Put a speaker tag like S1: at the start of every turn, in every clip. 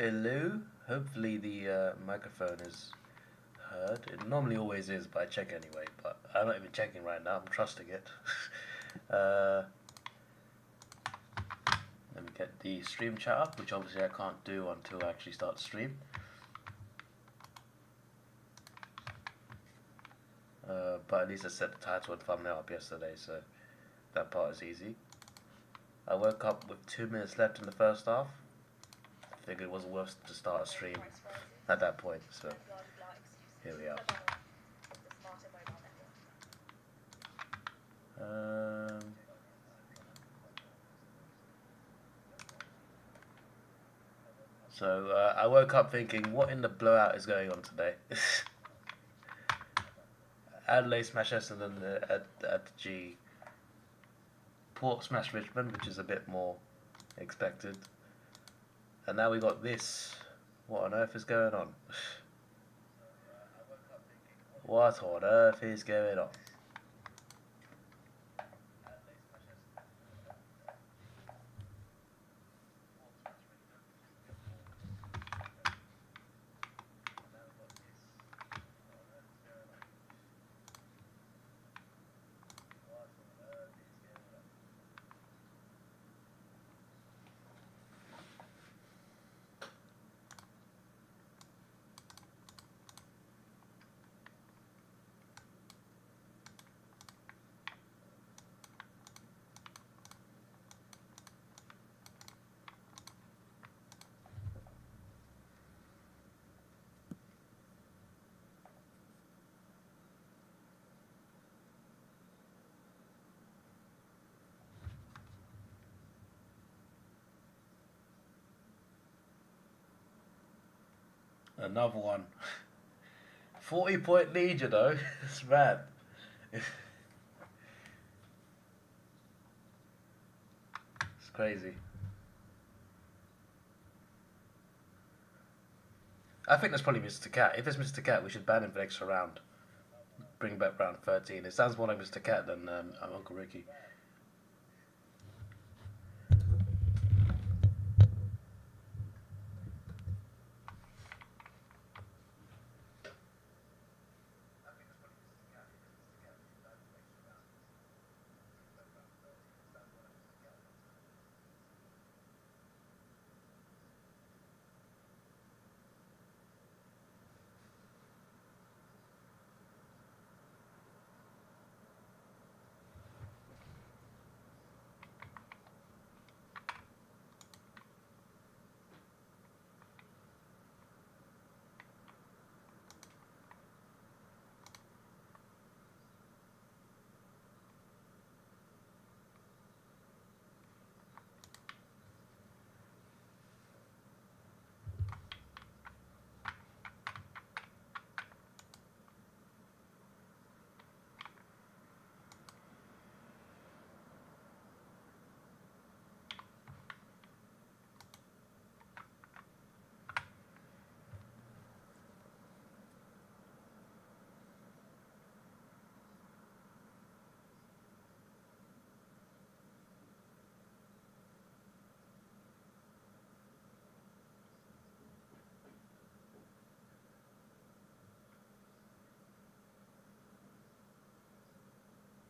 S1: Hello. Hopefully the microphone is heard. It normally always is, but I check anyway. But I'm not even checking right now. I'm trusting it. uh, Let me get the stream chat up, which obviously I can't do until I actually start the stream. But at least I set the title and thumbnail up yesterday, so that part is easy. I woke up with 2 minutes left in the first half. Figured it wasn't worth to start a stream at that point, so here we are. I woke up thinking, what in the blowout is going on today? Adelaide smash Essendon at the G. Port smash Richmond, which is a bit more expected. And now we got this. What on earth is going on? What on earth is going on? Another one. 40-point lead, you know. It's mad. It's crazy. I think that's probably Mr. Cat. If it's Mr. Cat, we should ban him for the extra round. Bring back round 13. It sounds more like Mr. Cat than Uncle Ricky.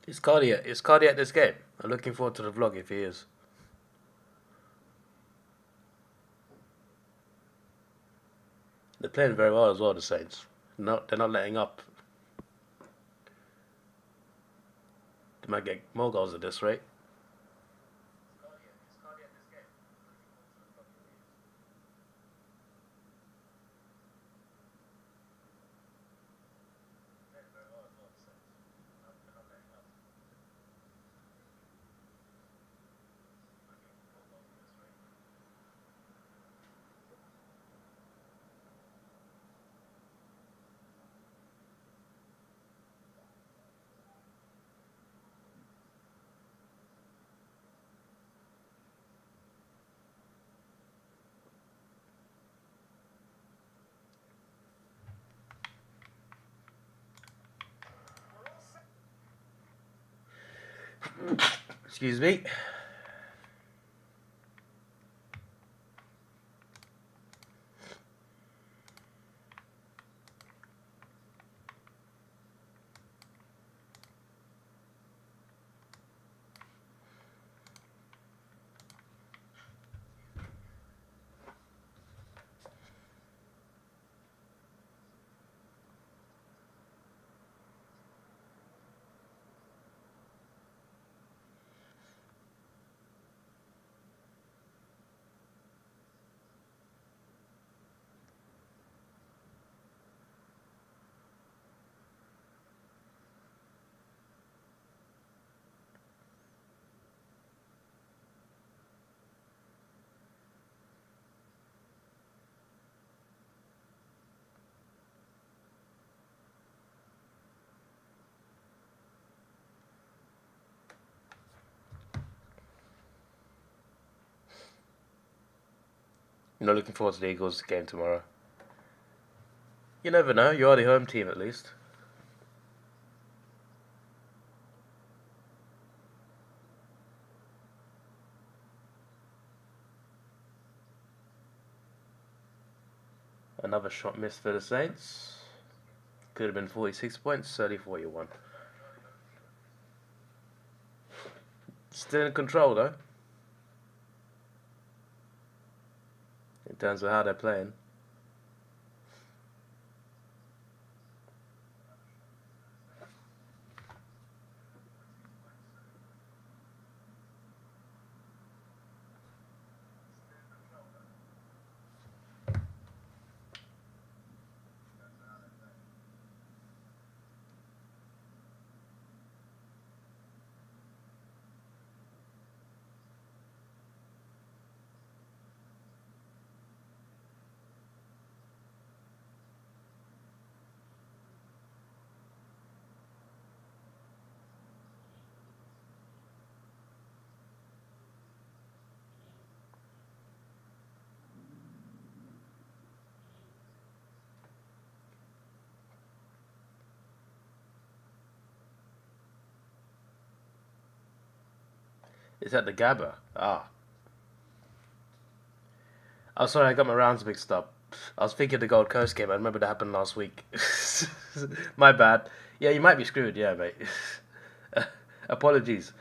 S1: Is Cardi at this game? I'm looking forward to the vlog if he is. They're playing very well as well, the Saints. They're not letting up. They might get more goals at this rate. Excuse me. You're not looking forward to the Eagles game tomorrow. You never know. You are the home team, at least. Another shot missed for the Saints. Could have been 46 points, 30-41. Still in control, though. In terms of how they're playing. Is that the Gabba? Ah. Oh, sorry, I got my rounds mixed up. I was thinking the Gold Coast game. I remember that happened last week. My bad. Yeah, you might be screwed. Yeah, mate. Apologies.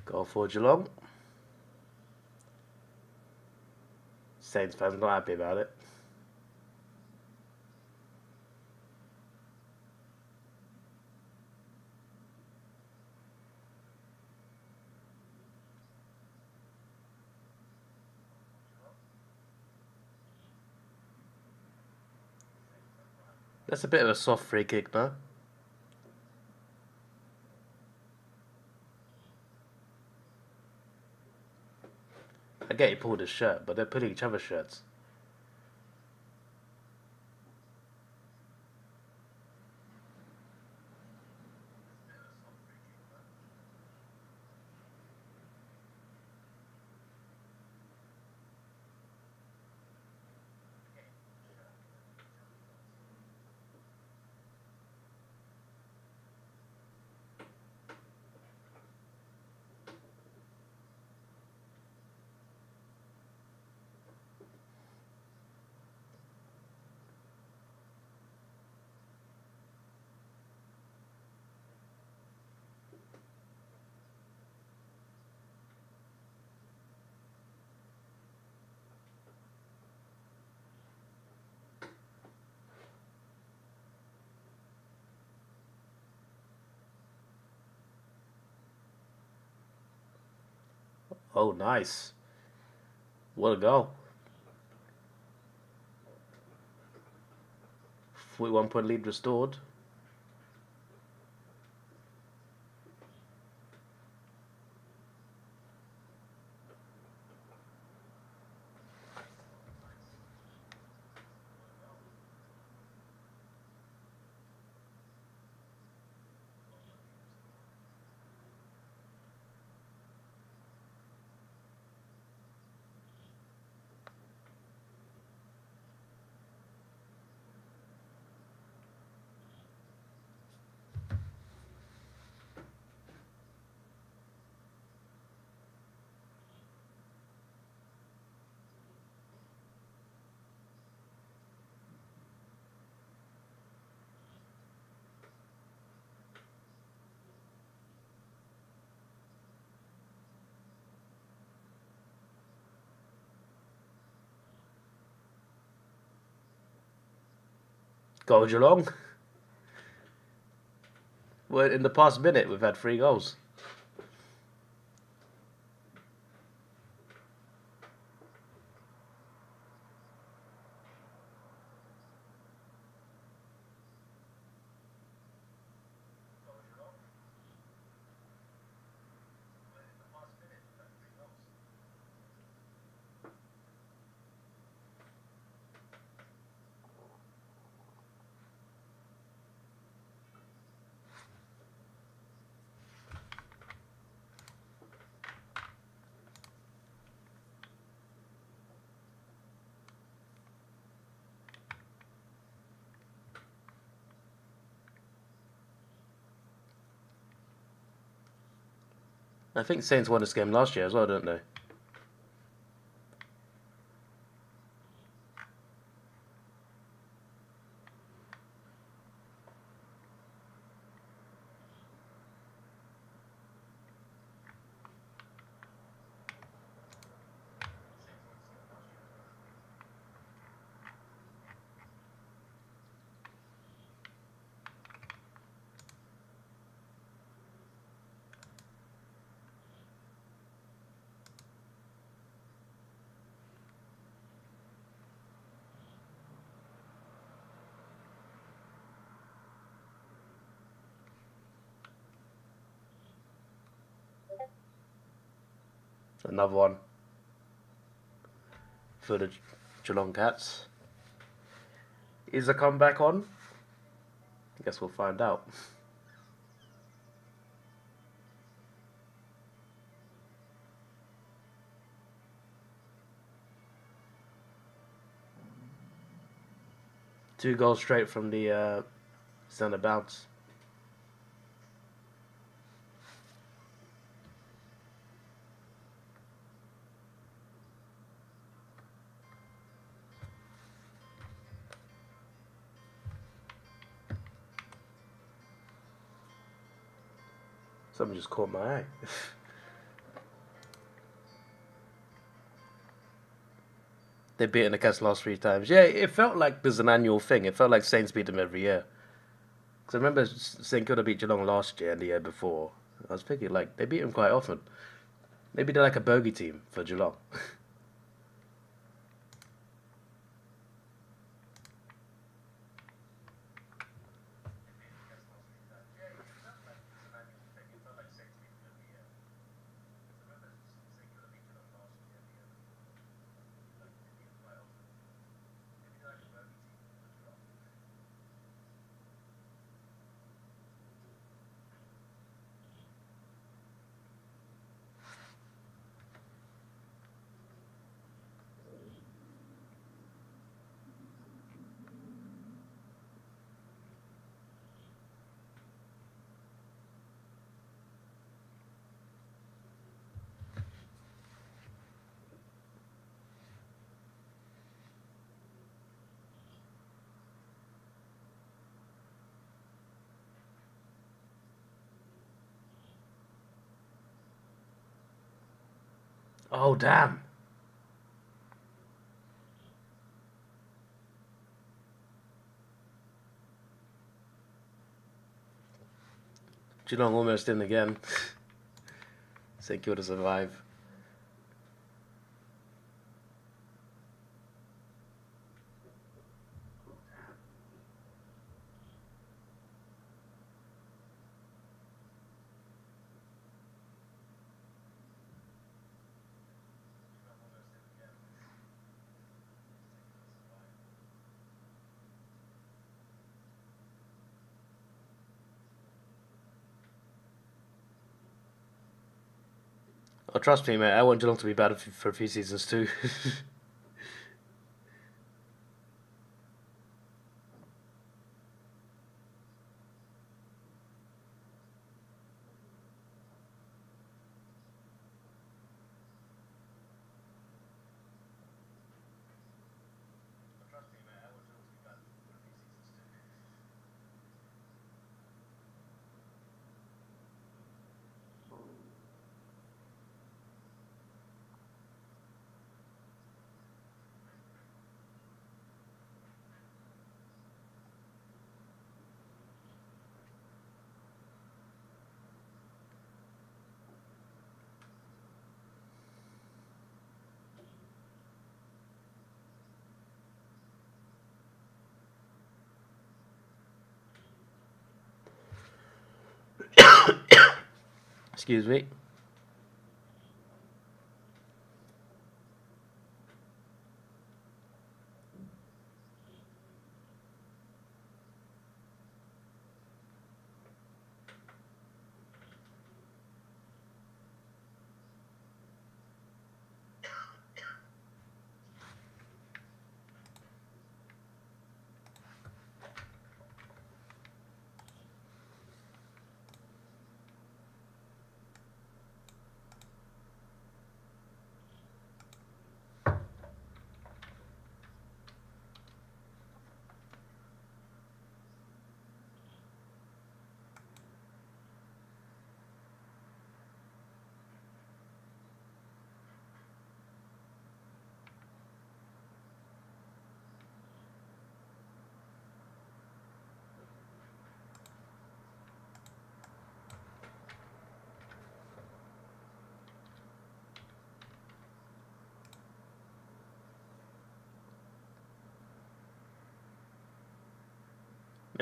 S1: Goal for Geelong. Saints fans not happy about it. That's a bit of a soft free kick, no? I get he pulled his shirt, but they're pulling each other's shirts. Oh, nice. What a goal. 41-point lead restored. Goal Geelong. Well, in the past minute, we've had 3 goals. I think Saints won this game last year as well, don't they? Another one for the Geelong Cats. Is the comeback on? I guess we'll find out. Two goals straight from the centre bounce. Something just caught my eye. They've beaten the Cats last 3 times. Yeah, it felt like there's an annual thing. It felt like Saints beat them every year. Because I remember St Kilda beat Geelong last year and the year before. I was thinking, like, they beat them quite often. Maybe they're like a bogey team for Geelong. Oh, damn. Geelong almost in again. St Kilda survive. Oh, trust me, mate. I want Geelong to be bad for a few seasons too. Excuse me.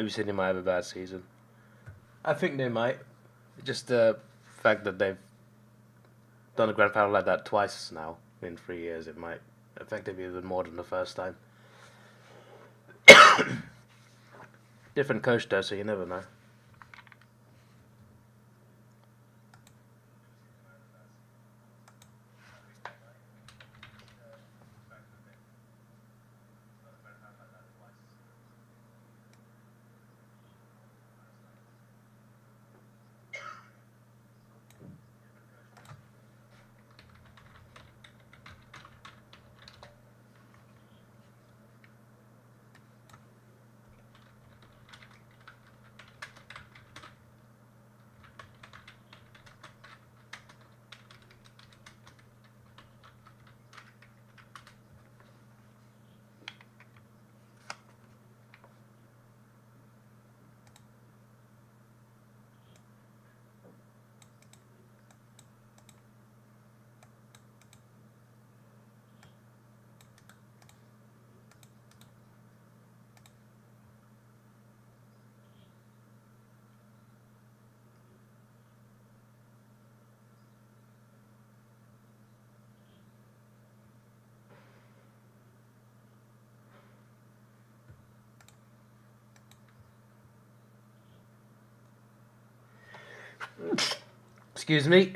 S1: Maybe Sydney might have a bad season. I think they might. Just the fact that they've done a grand final like that twice now in 3 years, it might effectively even more than the first time. Different coach though, so you never know. Excuse me.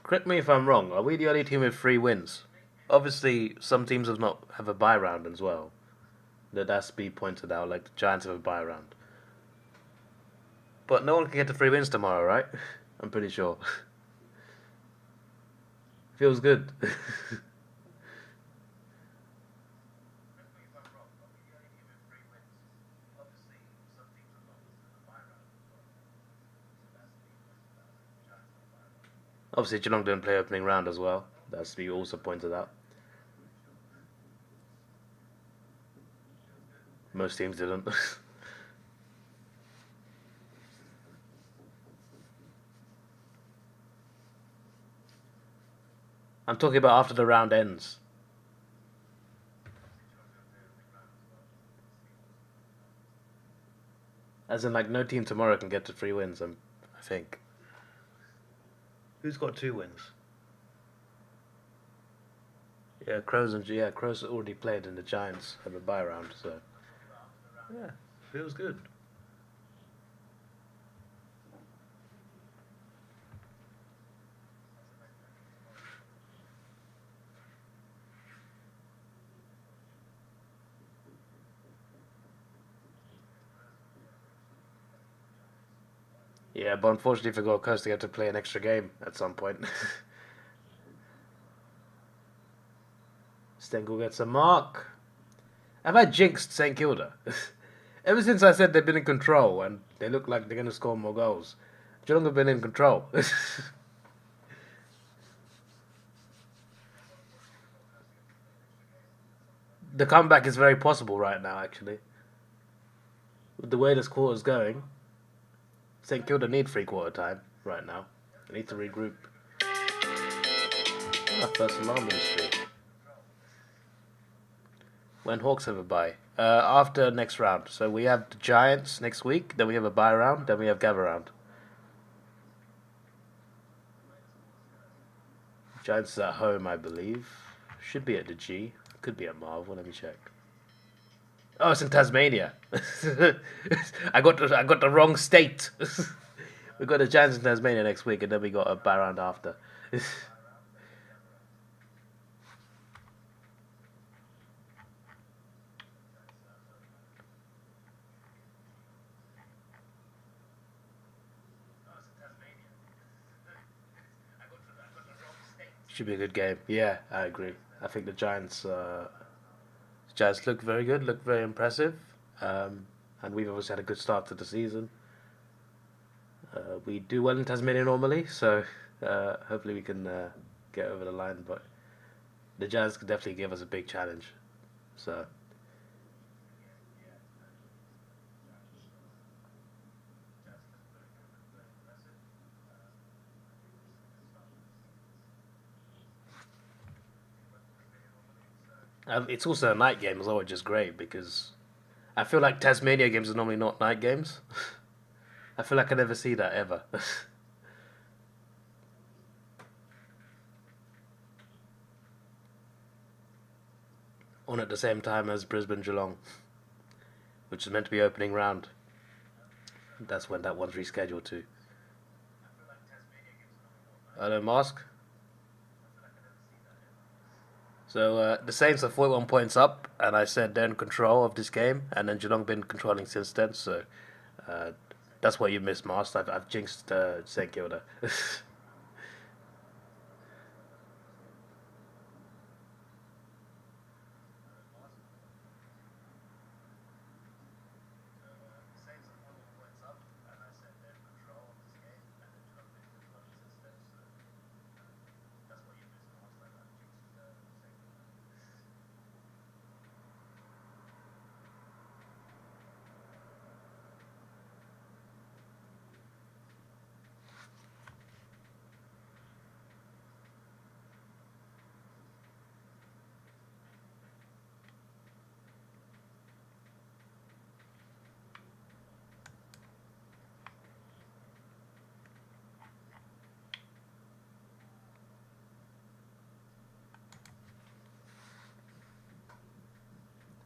S1: Correct me if I'm wrong. Are we the only team with 3 wins? Obviously, some teams have a bye round as well. That has to be pointed out. Like the Giants have a bye round. But no one can get to 3 wins tomorrow, right? I'm pretty sure. Feels good. Obviously, Geelong didn't play opening round as well. That's to be also pointed out. Most teams didn't. I'm talking about after the round ends. As in, like, no team tomorrow can get to 3 wins, I think. Who's got 2 wins? Yeah, Crows already played and the Giants have a bye round, so... Yeah, feels good. Yeah, but unfortunately for Gold Coast, they have to play an extra game at some point. Stengel gets a mark. Have I jinxed St Kilda? Ever since I said they've been in control and they look like they're going to score more goals, Geelong have been in control. The comeback is very possible right now, actually. With the way this quarter's going, St Kilda need 3/4 time right now. They need to regroup. Ah, first alarm in the street. When Hawks have a bye? After next round. So we have the Giants next week, then we have a bye round, then we have gather round. Giants is at home, I believe. Should be at the G. Could be at Marvel. Let me check. Oh, it's in Tasmania. I got the wrong state. We got the Giants in Tasmania next week, and then we got a bye round after. Should be a good game. Yeah, I agree. I think the Giants look very good, look very impressive, and we've always had a good start to the season. We do well in Tasmania normally, so hopefully we can get over the line. But the Giants could definitely give us a big challenge. So
S2: It's also a night game as well, which is great because I feel like Tasmania games are normally not night games. I feel like I never see that ever. On at the same time as Brisbane Geelong, which is meant to be opening round. That's when that one's rescheduled to. Hello, Mask. So the Saints are 41 points up, and I said they're in control of this game, and then Geelong been controlling since then. So uh, that's what you missed, Mask. I've jinxed St Kilda.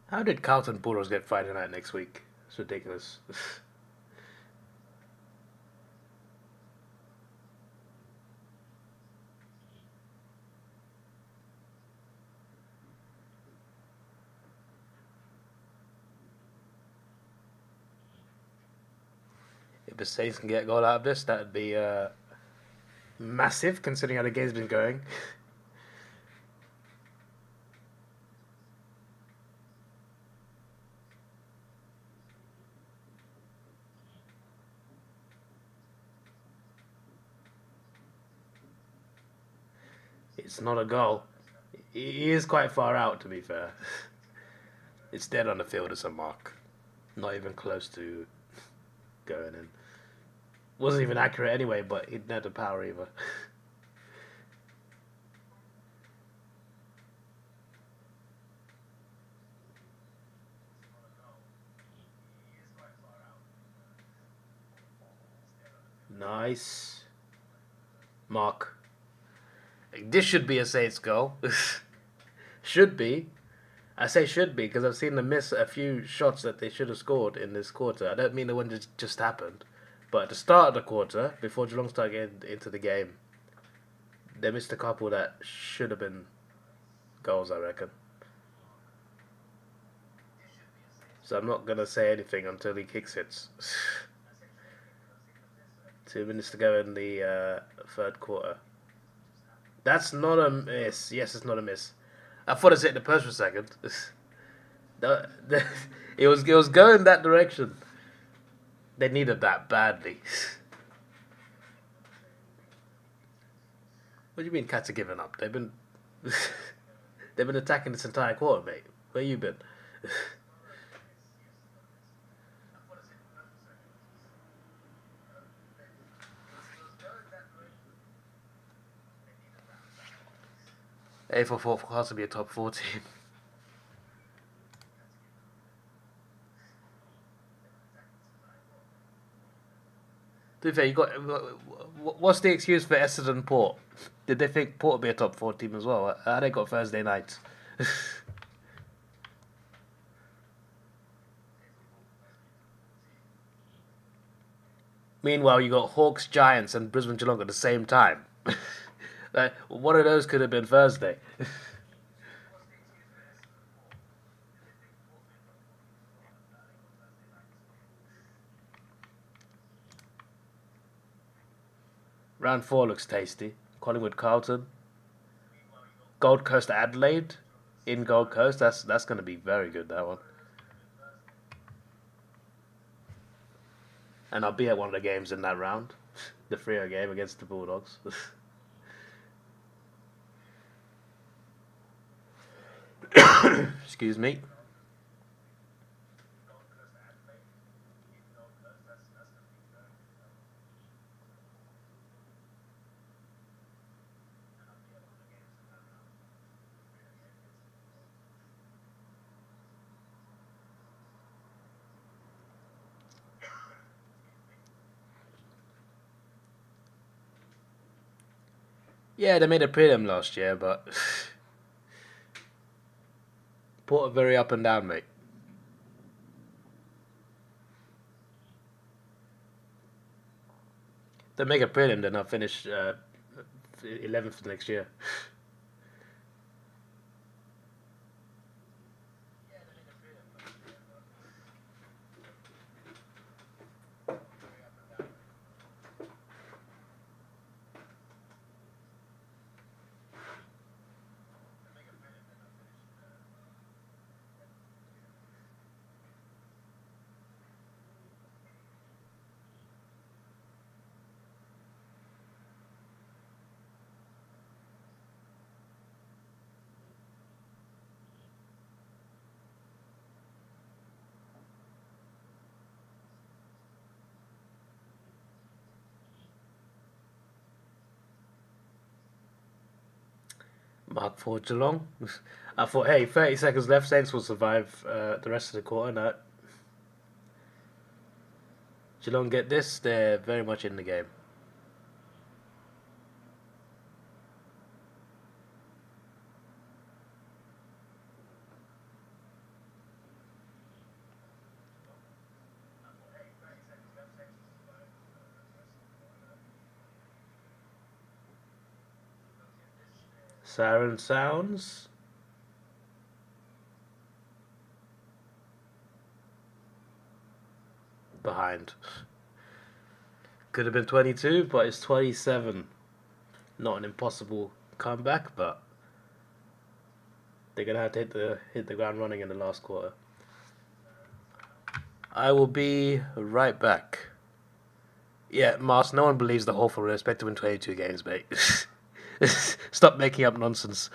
S2: How did Carlton Bulldogs get Friday night next week? It's ridiculous. If the Saints can get a goal out of this, that would be massive, considering how the game's been going. It's not a goal. He is quite far out, to be fair. It's dead on the field as a mark. Not even close to going in. Wasn't even accurate anyway, but he didn't have the power either. Nice. Mark. This should be a Saints goal. Should be. I say should be because I've seen them miss a few shots that they should have scored in this quarter. I don't mean the one that just happened, but at the start of the quarter, before Geelong started getting into the game, they missed a couple that should have been goals, I reckon. So I'm not gonna say anything until he kicks it. 2 minutes to go in the third quarter. That's not a miss. Yes, it's not a miss. I thought it hit the post for a second. It was going that direction. They needed that badly. What do you mean cats are giving up? They've been attacking this entire quarter, mate. Where you been? A for has to be a top 14. To be fair, you got. What's the excuse for Essendon Port? Did they think Port would be a top 4 team as well? They got Thursday nights. Meanwhile, you got Hawks, Giants, and Brisbane Geelong at the same time. Like, one of those could have been Thursday. Round 4 looks tasty. Collingwood, Carlton, Gold Coast, Adelaide, in Gold Coast. That's going to be very good. That one. And I'll be at one of the games in that round, the Freo game against the Bulldogs. Excuse me. Yeah, they made a prelim last year, but Port are very up and down, mate. They make a prelim, then I'll finish 11th next year. Mark for Geelong. I thought, hey, 30 seconds left. Saints will survive the rest of the quarter. No. Geelong get this, they're very much in the game. Siren sounds. Behind. Could have been 22, but it's 27. Not an impossible comeback, but they're gonna have to hit the ground running in the last quarter. I will be right back. Yeah, Mars, no one believes that Hawthorn will expect to win 22 games, mate. Stop making up nonsense.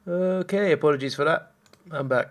S2: Okay, apologies for that. I'm back.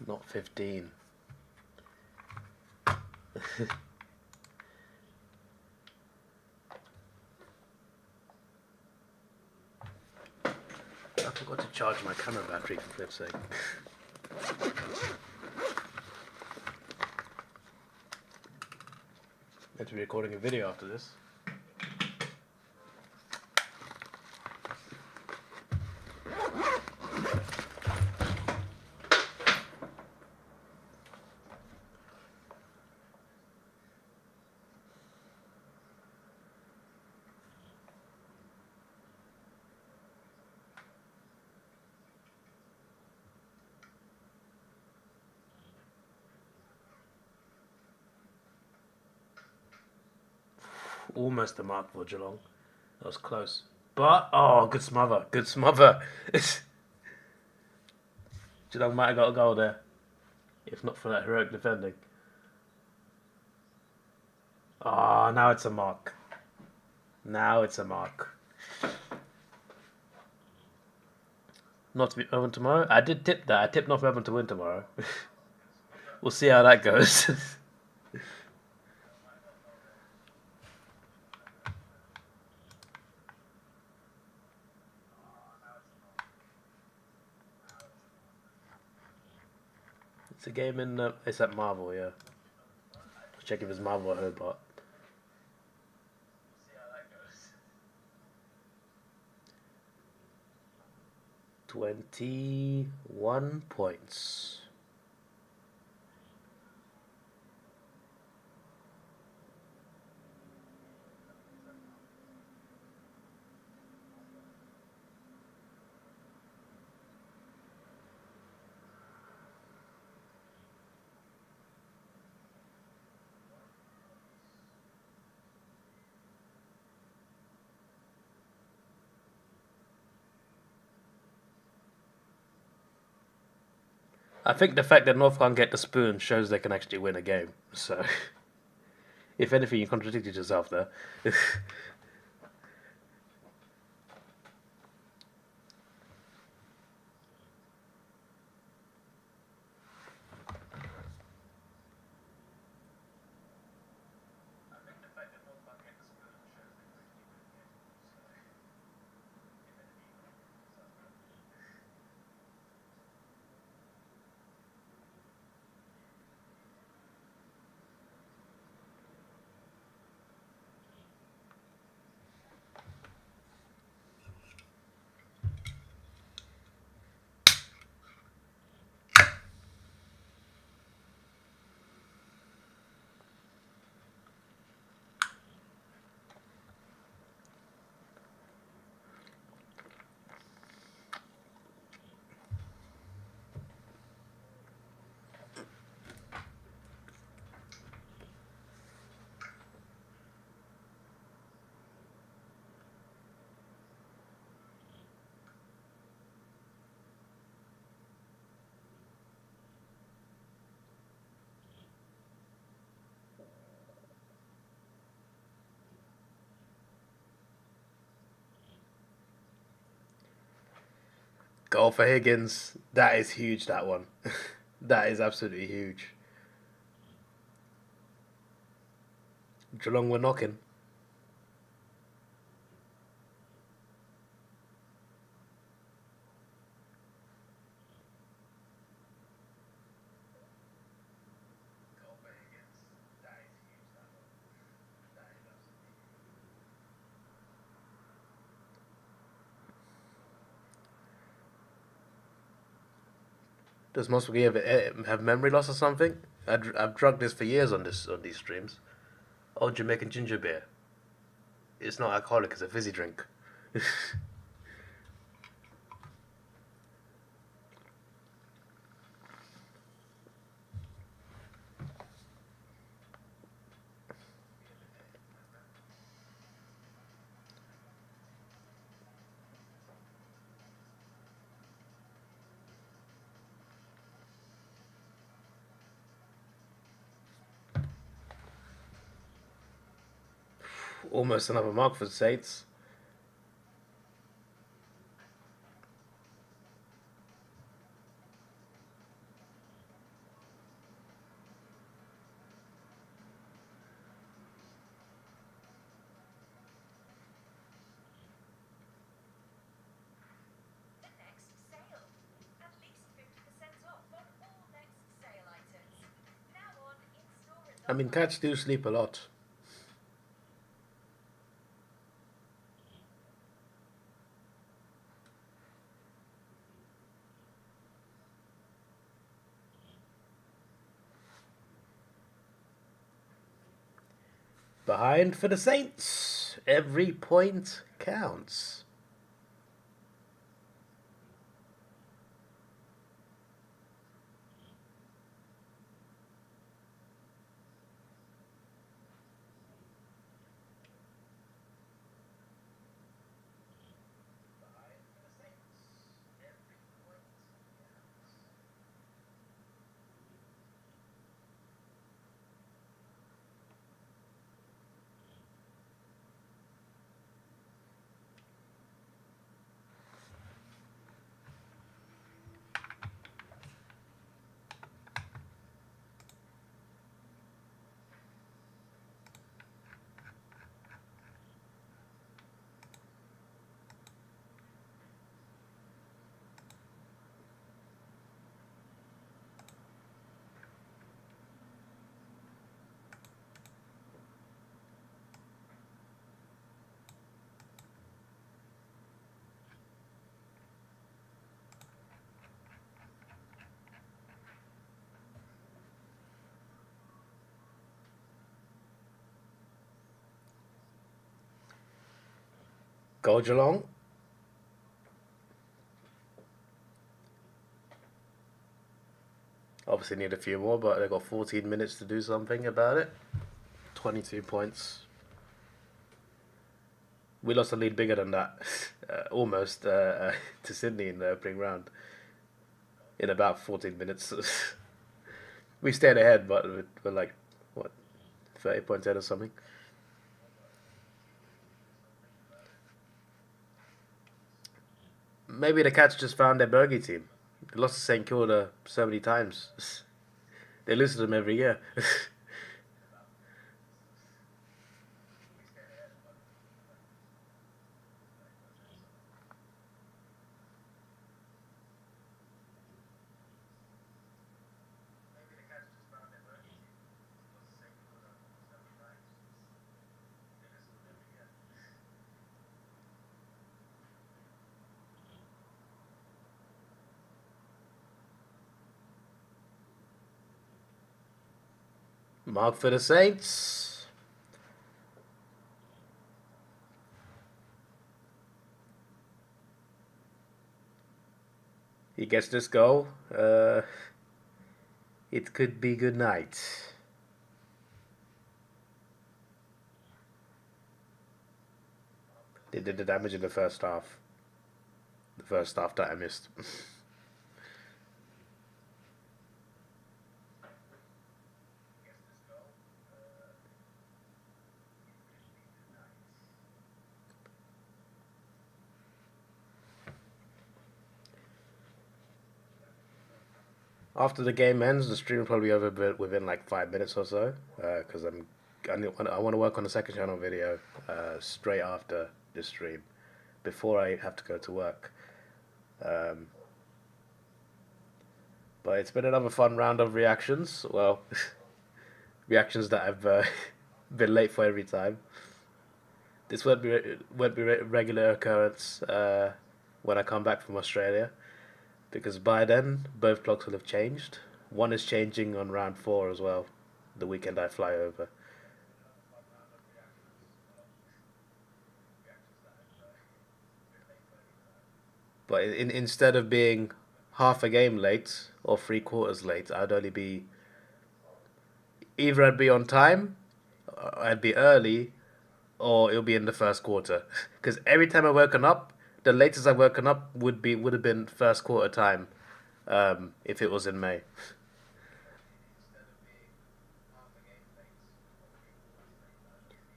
S2: Not 15. I forgot to charge my camera battery, for flip's sake. Meant to be recording a video after this. Almost a mark for Geelong. That was close. But, oh, good smother. Good smother. Geelong might have got a goal there. If not for that heroic defending. Oh, now it's a mark. Now it's a mark. Not to be Melbourne tomorrow? I did tip that. I tipped North Melbourne to win tomorrow. We'll see how that goes. It's a game in... it's at Marvel, yeah. Check if it's Marvel or Hobart. 21 points. I think the fact that North can't get the spoon shows they can actually win a game. So, if anything, you contradicted yourself there. Goal for Higgins. That is huge, that one. That is absolutely huge. Geelong were knocking. Does Mosby have memory loss or something? I've drugged this for years on these streams. Oh, Jamaican ginger beer. It's not alcoholic, it's a fizzy drink. Almost another mark for the Saints. I mean, cats do sleep a lot. Behind for the Saints. Every point counts. Go Geelong. Obviously need a few more, but they've got 14 minutes to do something about it. 22 points. We lost a lead bigger than that, almost, to Sydney in the opening round in about 14 minutes. We stayed ahead, but we're like, what, 30 points ahead or something. Maybe the Cats just found their bogey team. They lost to St Kilda so many times. They lose to them every year. Mark for the Saints. He gets this goal. It could be good night. They did the damage in the first half. The first half that I missed. After the game ends, the stream will probably be over within like 5 minutes or so. Because I want to work on the second channel video straight after this stream, before I have to go to work. Um, but it's been another fun round of reactions. Well, reactions that I've been late for every time. This won't be regular occurrence when I come back from Australia, because by then both clocks will have changed. One is changing on round 4 as well, the weekend I fly over. But instead of being half a game late or 3/4 late, I'd be on time, I'd be early, or it'll be in the first quarter. Because every time I've woken up, the latest I've woken up would have been first quarter time, if it was in May.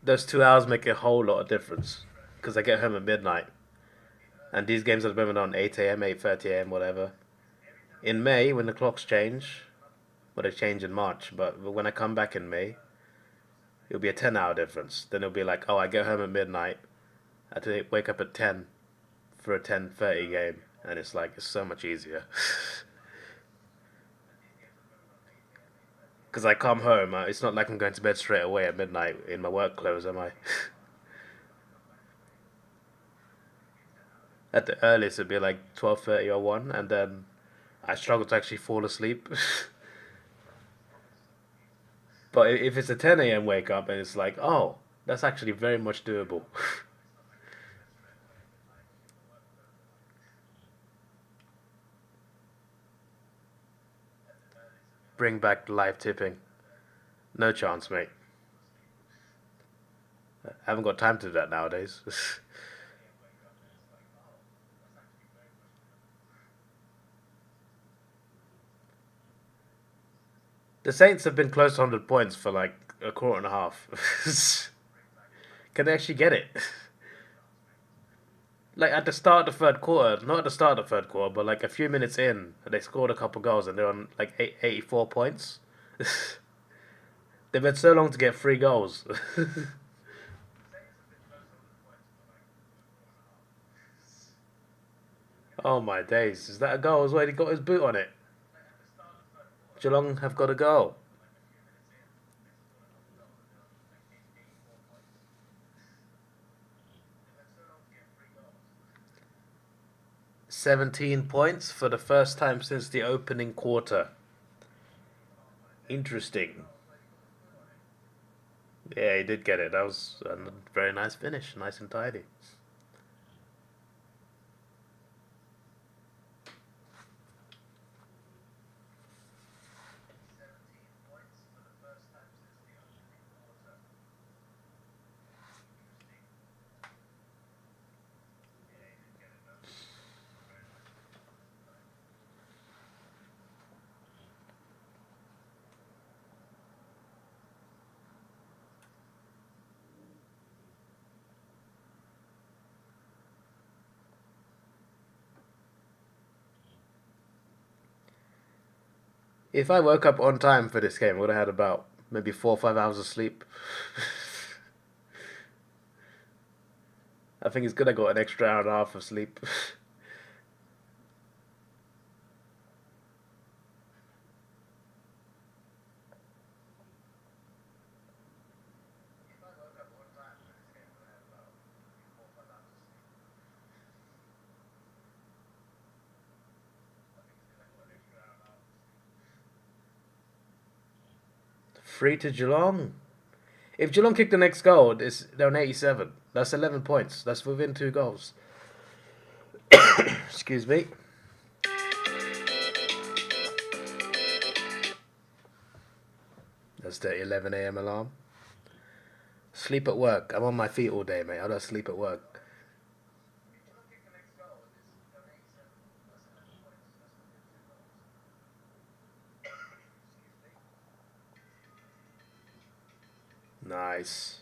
S2: Those 2 hours make a whole lot of difference, because I get home at midnight, and these games at the moment are on 8 a.m., 8:30 a.m., whatever. In May, when the clocks change, well, they change in March, but when I come back in May, it'll be a 10-hour difference. Then it'll be like, oh, I get home at midnight, I have to wake up at 10 for a 10:30 game, and it's like, it's so much easier. Because I come home, it's not like I'm going to bed straight away at midnight in my work clothes, am I? At the earliest, it'd be like 12:30 or 1, and then I struggle to actually fall asleep. But if it's a 10 a.m. wake up, and it's like, oh, that's actually very much doable. Bring back live tipping. No chance, mate. I haven't got time to do that nowadays. The Saints have been close to 100 points for like a quarter and a half. Can they actually get it? Like at the start of the third quarter, not at the start of the third quarter, but like a few minutes in, they scored a couple goals and they're on like 84 points. They've had so long to get 3 goals. Oh my days, is that a goal as well? He got his boot on it. Geelong have got a goal. £17 for the first time since the opening quarter. Interesting. Yeah, he did get it. That was a very nice finish. Nice and tidy. If I woke up on time for this game, I would have had about maybe 4 or 5 hours of sleep. I think it's good I got an extra hour and a half of sleep. Free to Geelong. If Geelong kick the next goal, they're on 87. That's 11 points. That's within 2 goals. Excuse me. That's the 11 a.m. alarm. Sleep at work. I'm on my feet all day, mate. I don't sleep at work. Nice.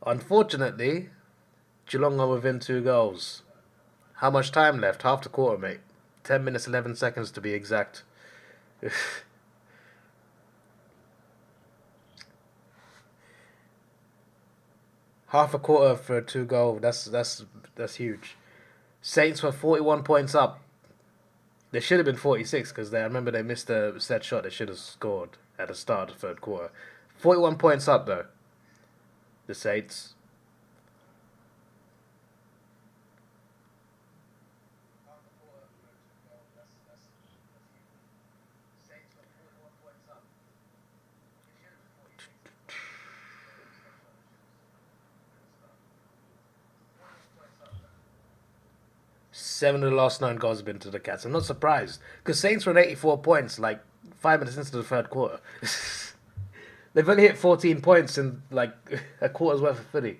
S2: Unfortunately, Geelong are within 2 goals. How much time left? Half the quarter, mate. 10 minutes 11 seconds to be exact. Half a quarter for a 2-goal. That's huge. Saints were 41 points up. They should have been 46 because I remember they missed a set shot they should have scored at the start of the third quarter. 41 points up though. The Saints. Seven of the last 9 goals have been to the Cats. I'm not surprised because Saints were on 84 points like 5 minutes into the third quarter. They've only hit 14 points in like a quarter's worth of footy.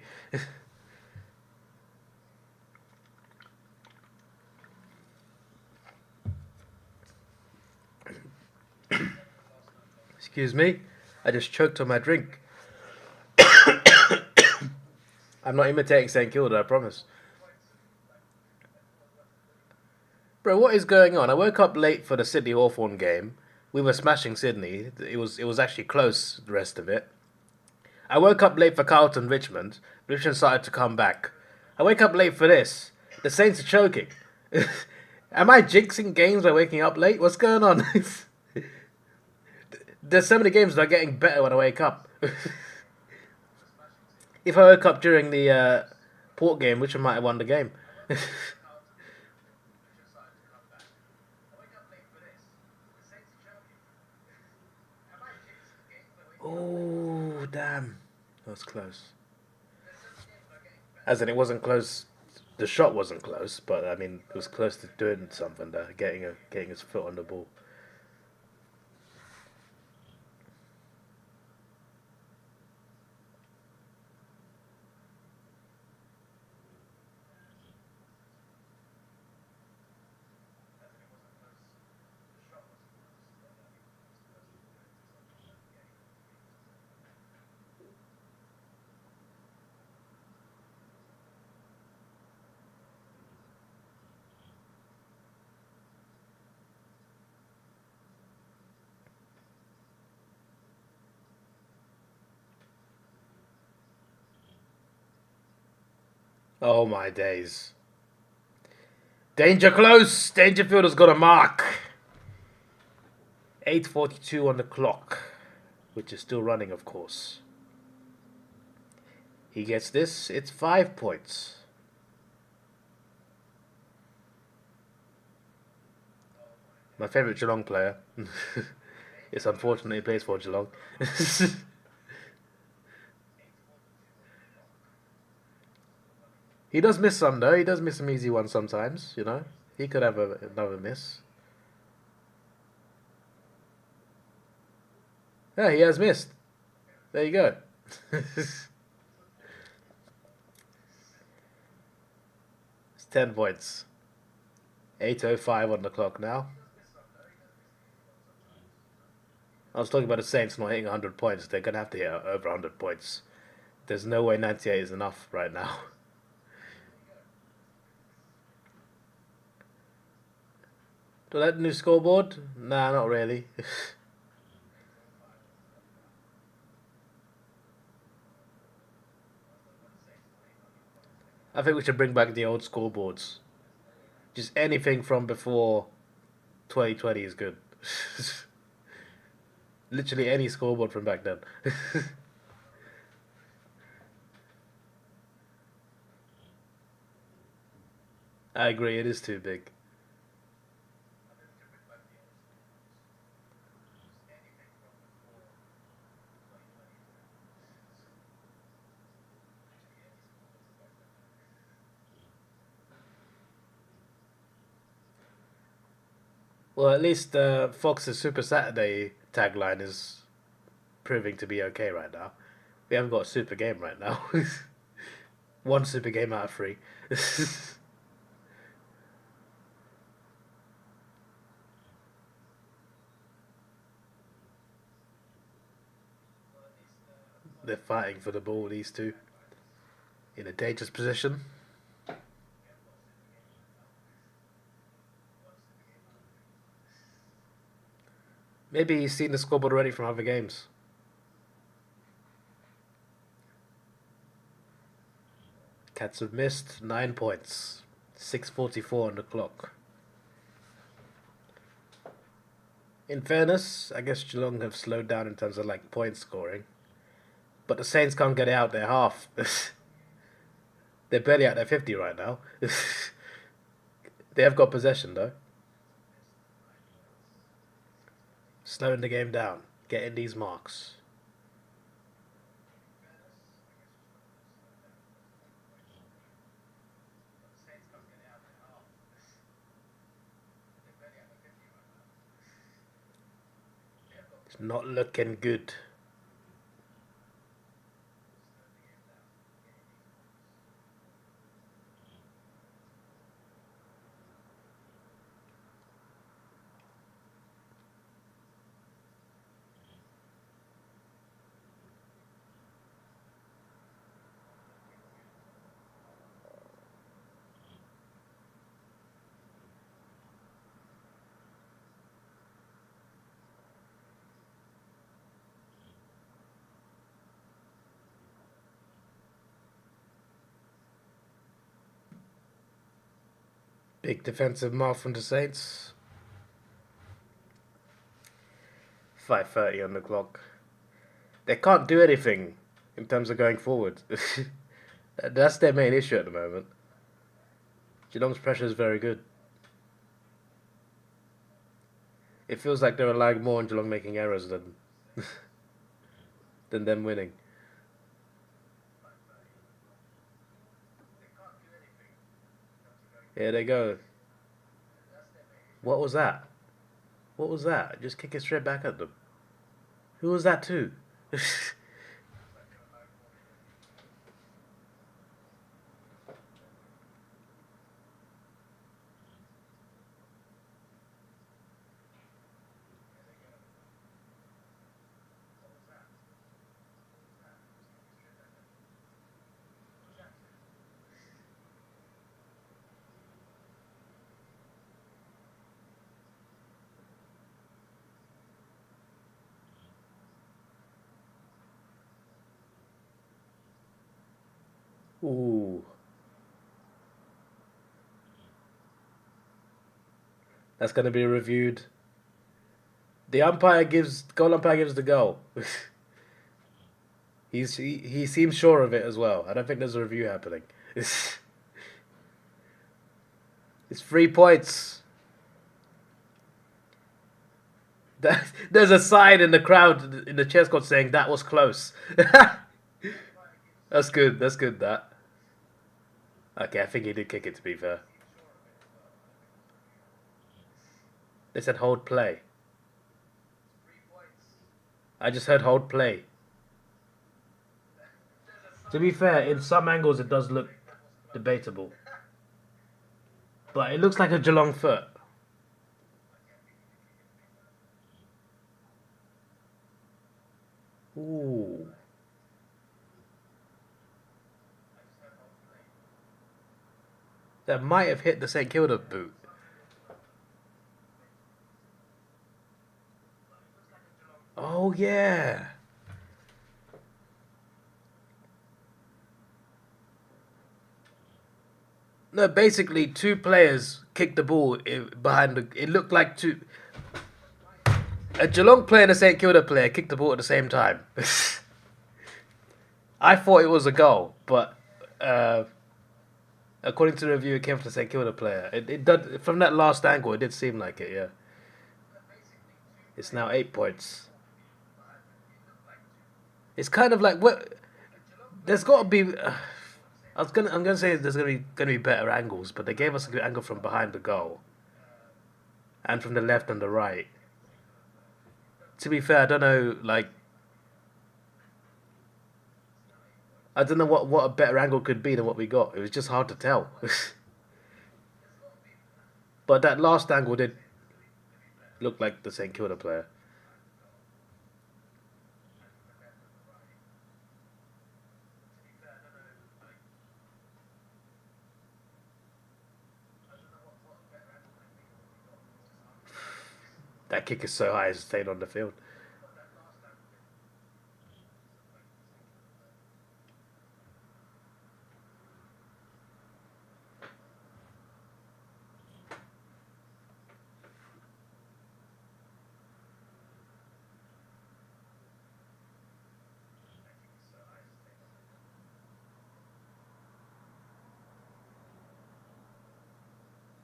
S2: Excuse me, I just choked on my drink. I'm not imitating St Kilda, I promise. Bro, what is going on? I woke up late for the Sydney Hawthorn game. We were smashing Sydney. It was actually close, the rest of it. I woke up late for Carlton Richmond. Richmond started to come back. I wake up late for this. The Saints are choking. Am I jinxing games by waking up late? What's going on? There's so many games that are getting better when I wake up. If I woke up during the Port game, Richmond might have won the game. Oh, damn. That was close. As in, it wasn't close. The shot wasn't close, but I mean, it was close to doing something there, getting his foot on the ball. Oh my days. Danger close! Dangerfield has got a mark. 8:42 on the clock, which is still running, of course. He gets this, it's 5 points. My favourite Geelong player. It's unfortunate he plays for Geelong. He does miss some though. He does miss some easy ones sometimes, you know. He could have another miss. Yeah, he has missed. There you go. It's 10 points. 8:05 on the clock now. I was talking about the Saints not hitting 100 points. They're going to have to hit over 100 points. There's no way 98 is enough right now. Do I like the new scoreboard? Nah, not really. I think we should bring back the old scoreboards. Just anything from before 2020 is good. Literally any scoreboard from back then. I agree, it is too big. Well, at least Fox's Super Saturday tagline is proving to be okay right now. We haven't got a super game right now. One super game out of 3. They're fighting for the ball, these two. In a dangerous position. Maybe he's seen the scoreboard already from other games. Cats have missed 9 points. 6:44 on the clock. In fairness, I guess Geelong have slowed down in terms of like point scoring. But the Saints can't get it out their half. They're barely at their 50 right now. They have got possession though. Slowing the game down. Getting these marks. It's not looking good. Big defensive mark from the Saints. 5:30 on the clock. They can't do anything in terms of going forward. That's their main issue at the moment. Geelong's pressure is very good. It feels like they're relying more on Geelong making errors than than them winning. Here they go. What was that? What was that? Just kick it straight back at them. Who was that to? Ooh. That's going to be reviewed. The goal umpire gives the goal. He seems sure of it as well. I don't think there's a review happening. It's 3 points. There's a sign in the crowd in the chess court saying that was close. That's good. That's good. That. Okay, I think he did kick it. To be fair, they said hold play. I just heard hold play. To be fair, in some angles it does look debatable, but it looks like a Geelong foot. Ooh. That might have hit the St Kilda boot. Oh, yeah. No, basically, 2 players kicked the ball behind the... It looked like a Geelong player and a St Kilda player kicked the ball at the same time. I thought it was a goal, but... according to the review, it came from the St Kilda player. It did, from that last angle, it did seem like it, yeah. It's now 8 points. It's kind of like what there's got to be. I'm gonna say there's gonna be better angles, but they gave us a good angle from behind the goal, and from the left and the right. To be fair, I don't know, like I don't know what a better angle could be than what we got. It was just hard to tell. But that last angle did look like the St Kilda player. That kick is so high it's stayed on the field.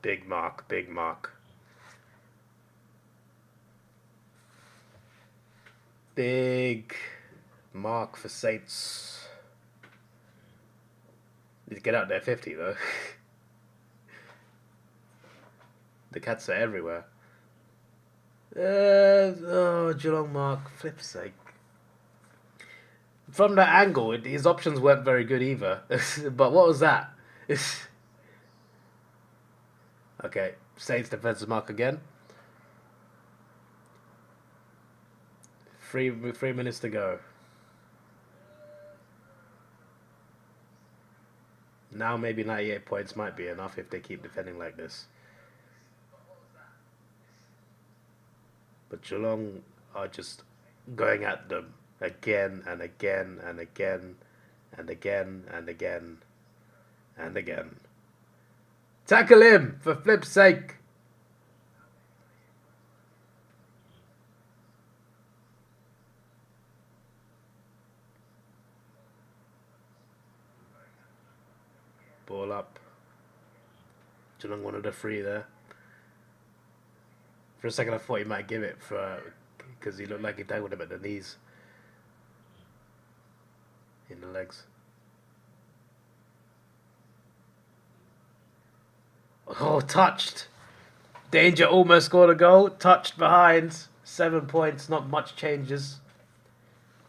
S2: Big mark, big mark. Big mark for Saints. Need to get out there 50 though. The cats are everywhere. Oh, Geelong mark, flip's sake. From that angle, his options weren't very good either. But what was that? Okay, Saints defensive mark again. 3 minutes to go. Now maybe 98 points might be enough if they keep defending like this. But Geelong are just going at them again and again and again and again and again and again. Tackle him, for flip's sake! Ball up. Geelong wanted a free there. For a second I thought he might give it because he looked like he tackled him at the knees. In the legs. Oh, touched. Danger almost scored a goal. Touched behind. 7 points. Not much changes.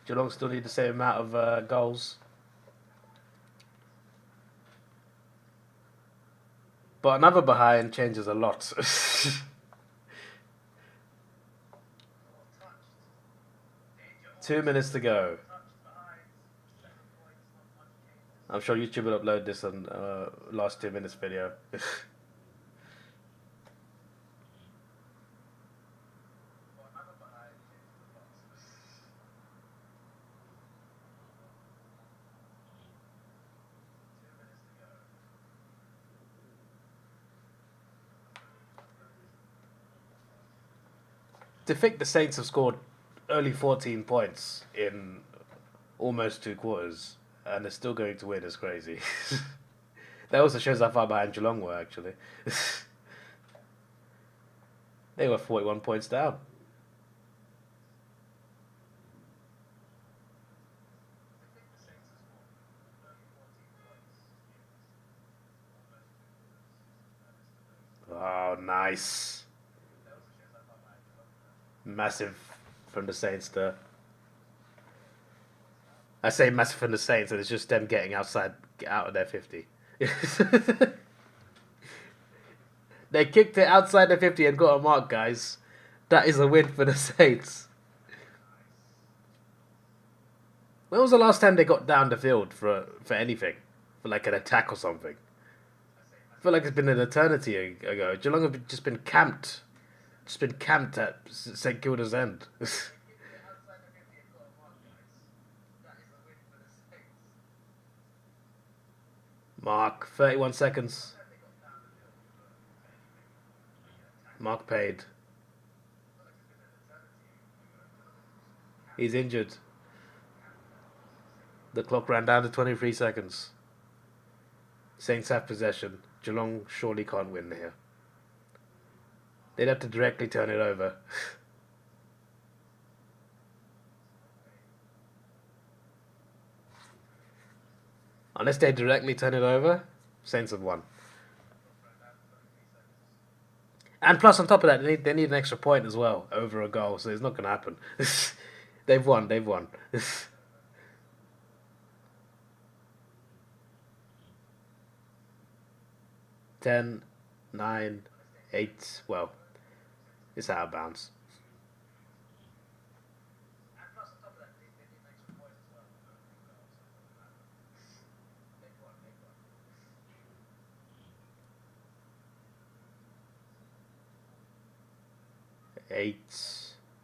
S2: Geelong still need the same amount of goals. But another behind changes a lot. 2 minutes to go. I'm sure YouTube will upload this on last 2 minutes video. To think the Saints have scored only 14 points in almost 2 quarters and they're still going to win is crazy. That also shows how far behind Geelong were, actually. They were 41 points down. Oh, nice. Massive from the Saints there. I say massive from the Saints and it's just them getting out of their 50. They kicked it outside the 50 and got a mark, guys. That is a win for the Saints. When was the last time they got down the field for anything? For like an attack or something? I feel like it's been an eternity ago. Geelong have just been camped. Just been camped at St Kilda's end. Mark, 31 seconds. Mark paid. He's injured. The clock ran down to 23 seconds. Saints have possession. Geelong surely can't win here. They'd have to directly turn it over. Unless they directly turn it over, Saints have won. And plus, on top of that, they need an extra point as well over a goal, so it's not going to happen. They've won. 10, 9, 8, well, it's out of bounds. 8 8,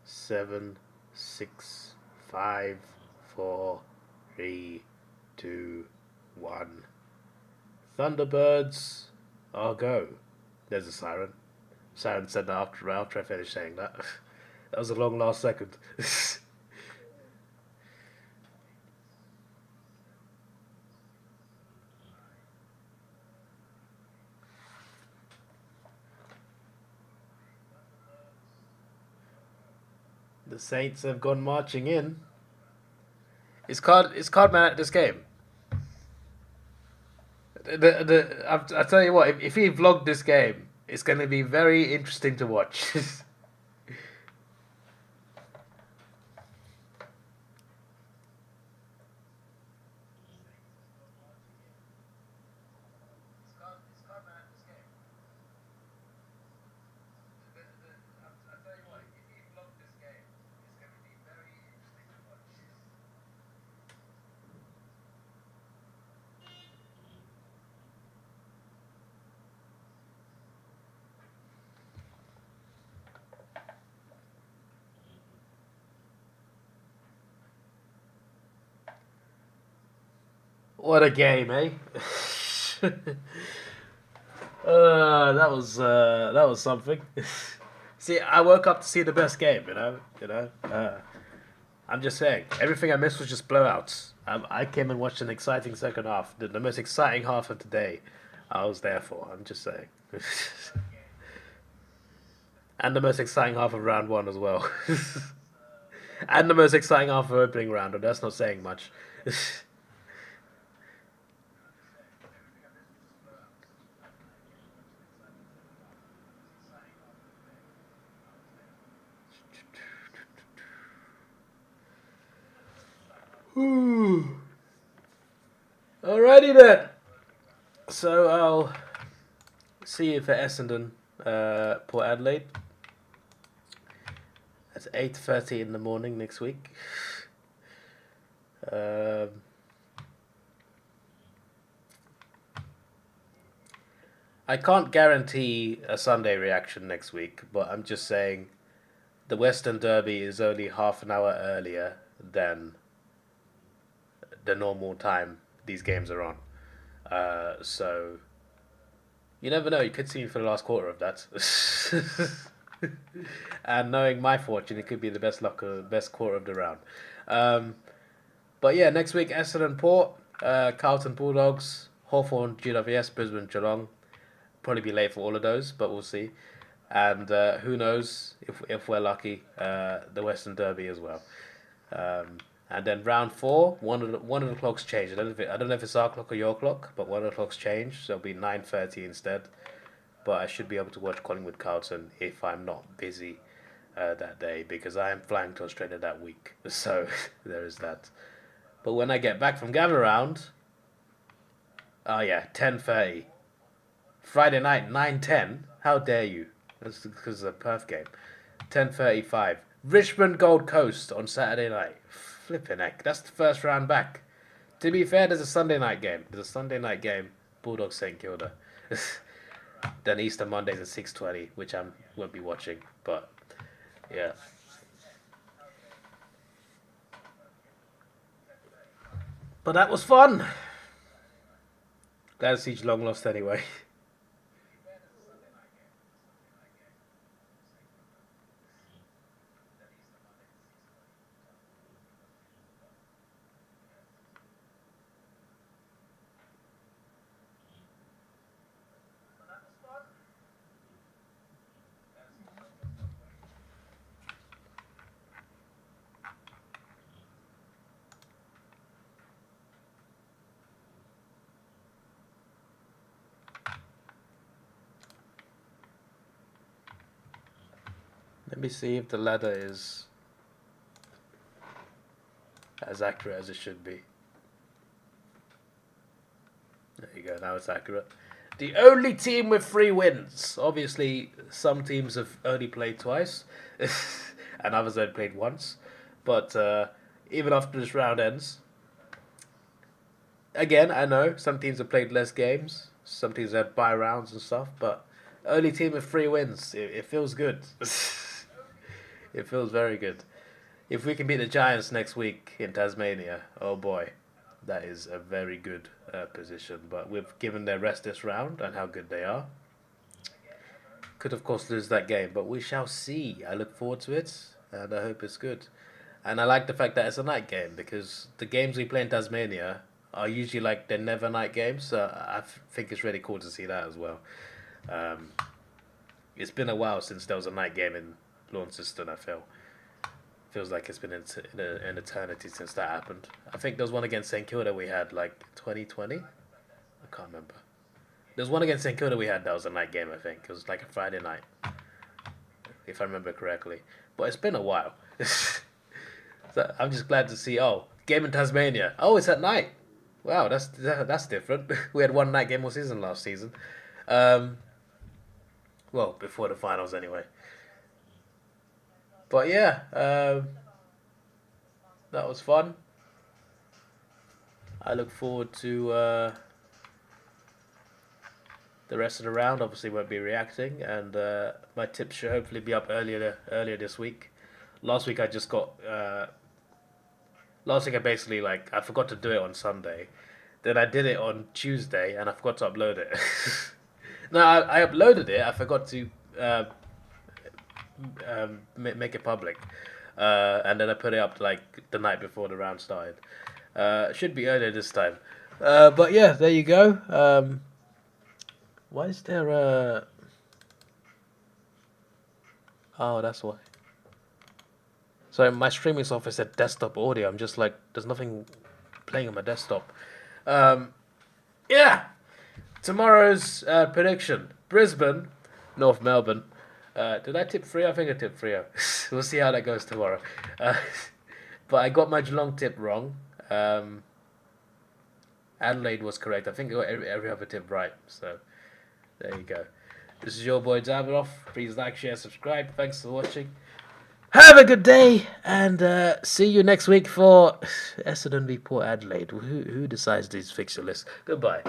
S2: 7, 6, 5, 4, 3, 2, 1. Thunderbirds, I'll go. There's a siren. Siren said that after I finished saying that. That was a long last second. The Saints have gone marching in. Is Cardman at this game? I tell you what, if he vlogged this game, it's going to be very interesting to watch. What a game, eh? That was something. See, I woke up to see the best game, you know. I'm just saying, everything I missed was just blowouts. I came and watched an exciting second half, the most exciting half of today. I was there for. I'm just saying, and the most exciting half of round one as well, and the most exciting half of opening round. But that's not saying much. Alrighty then. So I'll see you for Essendon, Port Adelaide. At 8:30 in the morning next week. I can't guarantee a Sunday reaction next week, but I'm just saying the Western Derby is only half an hour earlier than the normal time these games are on. So you never know. You could see me for the last quarter of that. And knowing my fortune, it could be the best quarter of the round. But yeah, next week Essendon Port, Carlton Bulldogs, Hawthorn GWS, Brisbane Geelong. Probably be late for all of those, but we'll see. And who knows if we're lucky, the Western Derby as well. And then round 4, one of the clocks changed. I don't know if it's our clock or your clock, but one of the clocks changed, so it'll be 9:30 instead. But I should be able to watch Collingwood Carlton if I'm not busy that day, because I am flying to Australia that week. So there is that. But when I get back from Gather Round, 10:30. Friday night, 9:10. How dare you? That's because of the Perth game. 10:35. Richmond Gold Coast on Saturday night. Flipping heck. That's the first round back. To be fair, there's a Sunday night game. Bulldogs St Kilda. Then Easter Mondays at 6:20, which I won't be watching. But yeah. But that was fun. Glad to see Geelong lost anyway. Let me see if the ladder is as accurate as it should be. There you go, now it's accurate. The only team with 3 wins. Obviously, some teams have only played twice, and others only played once. But even after this round ends, again, I know some teams have played less games. Some teams have bye rounds and stuff, but only team with 3 wins. It feels good. It feels very good. If we can beat the Giants next week in Tasmania, oh boy, that is a very good position. But we've given their rest this round and how good they are. Could of course lose that game, but we shall see. I look forward to it, and I hope it's good. And I like the fact that it's a night game because the games we play in Tasmania are usually like they're never night games. So I think it's really cool to see that as well. It's been a while since there was a night game in Launceston. I feel feels like it's been an eternity since that happened. I think there was one against St Kilda we had like 2020. I can't remember. There's one against St Kilda we had that was a night game, I think. It was like a Friday night, if I remember correctly. But it's been a while. So I'm just glad to see, game in Tasmania. Oh, it's at night. Wow, that's different. We had one night game all season last season. Well, before the finals anyway. But yeah, that was fun. I look forward to the rest of the round. Obviously won't be reacting, and my tips should hopefully be up earlier this week. Last week I just got last week I basically I forgot to do it on Sunday, then I did it on Tuesday and I forgot to upload it. No, I uploaded it. I forgot to make it public, and then I put it up the night before the round started. Should be earlier this time, but yeah, there you go. Why is there a... Oh, that's why. Sorry, my streaming software said desktop audio. I'm just there's nothing playing on my desktop. Yeah! Tomorrow's prediction. Brisbane, North Melbourne. Did I tip Freo? I think I tipped Freo. We'll see how that goes tomorrow. But I got my Geelong tip wrong. Adelaide was correct. I think I got every other tip right. So... there you go. This is your boy Davidoff. Please like, share, subscribe. Thanks for watching. Have a good day, and see you next week for Essendon v Port Adelaide. Who decides these fixture lists? Goodbye.